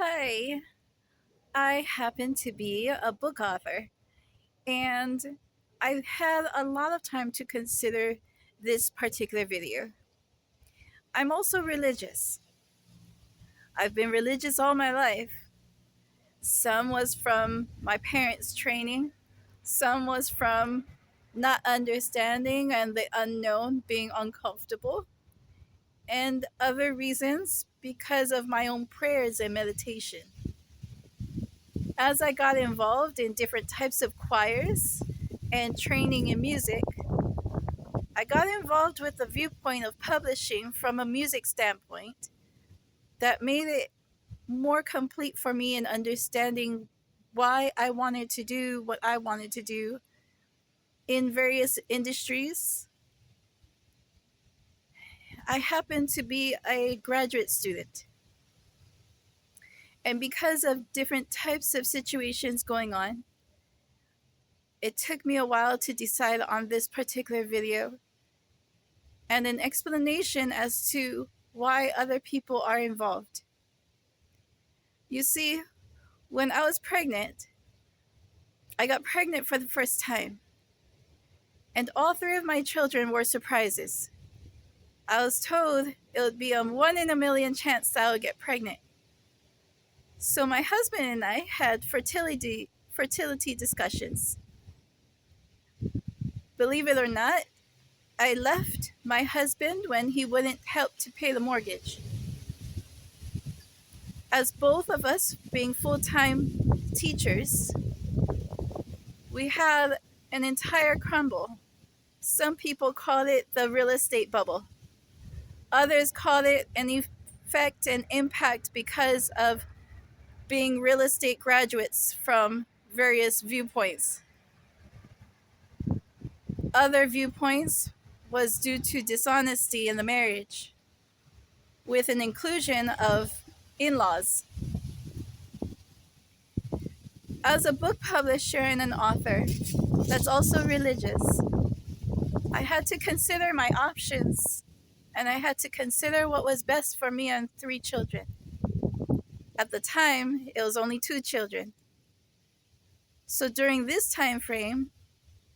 Hi, I happen to be a book author, and I've had a lot of time to consider this particular video. I'm also religious. I've been religious all my life. Some was from my parents' training, some was from not understanding and the unknown being uncomfortable, and other reasons because of my own prayers and meditation. As I got involved in different types of choirs and training in music, I got involved with the viewpoint of publishing from a music standpoint that made it more complete for me in understanding why I wanted to do what I wanted to do in various industries. I happen to be a graduate student, and because of different types of situations going on, it took me a while to decide on this particular video and an explanation as to why other people are involved. You see, when I was pregnant, I got pregnant for the first time, and all three of my children were surprises. I was told it would be a 1 in a million chance that I would get pregnant. So my husband and I had fertility discussions. Believe it or not, I left my husband when he wouldn't help to pay the mortgage. As both of us being full-time teachers, we had an entire crumble. Some people call it the real estate bubble. Others call it an effect and impact because of being real estate graduates from various viewpoints. Other viewpoints was due to dishonesty in the marriage, with an inclusion of in laws. As a book publisher and an author that's also religious, I had to consider my options and I had to consider what was best for me and three children. At the time, it was only two children. So during this time frame,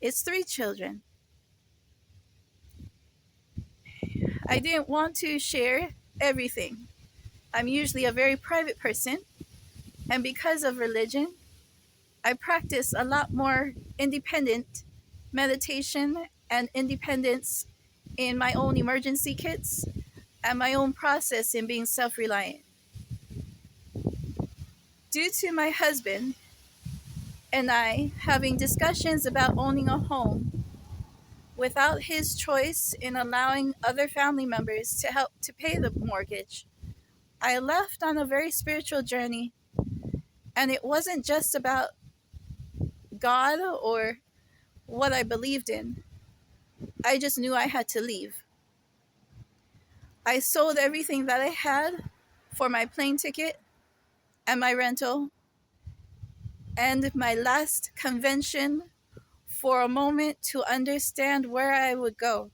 it's three children. I didn't want to share everything. I'm usually a very private person, and because of religion, I practice a lot more independent meditation and independence in my own emergency kits and my own process in being self-reliant. Due to my husband and I having discussions about owning a home without his choice in allowing other family members to help to pay the mortgage, I left on a very spiritual journey, and it wasn't just about God or what I believed in. I just knew I had to leave. I sold everything that I had for my plane ticket and my rental and my last convention for a moment to understand where I would go.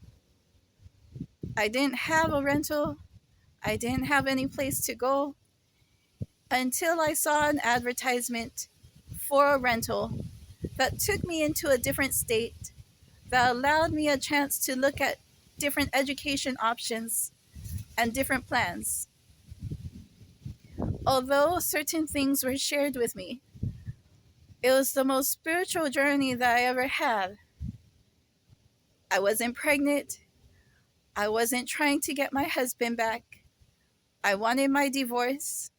I didn't have a rental. I didn't have any place to go until I saw an advertisement for a rental that took me into a different state, that allowed me a chance to look at different education options and different plans. Although certain things were shared with me, it was the most spiritual journey that I ever had. I wasn't pregnant. I wasn't trying to get my husband back. I wanted my divorce.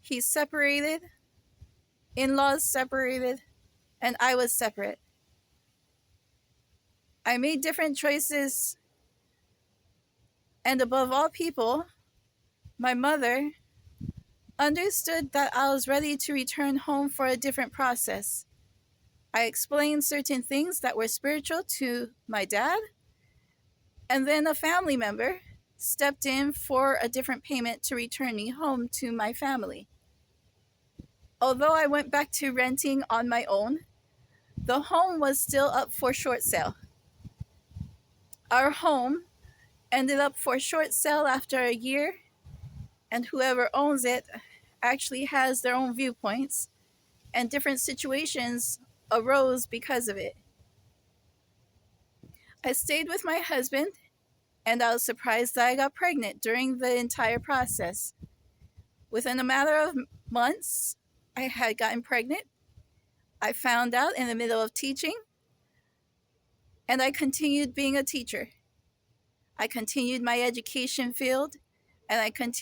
He's separated, in laws separated, and I was separate. I made different choices, and above all people, my mother understood that I was ready to return home for a different process. I explained certain things that were spiritual to my dad, and then a family member stepped in for a different payment to return me home to my family. Although I went back to renting on my own, the home was still up for short sale. Our home ended up for short sale after a year, and whoever owns it actually has their own viewpoints, and different situations arose because of it. I stayed with my husband, and I was surprised that I got pregnant during the entire process. Within a matter of months, I had gotten pregnant. I found out in the middle of teaching, and I continued being a teacher. I continued my education field, and I continued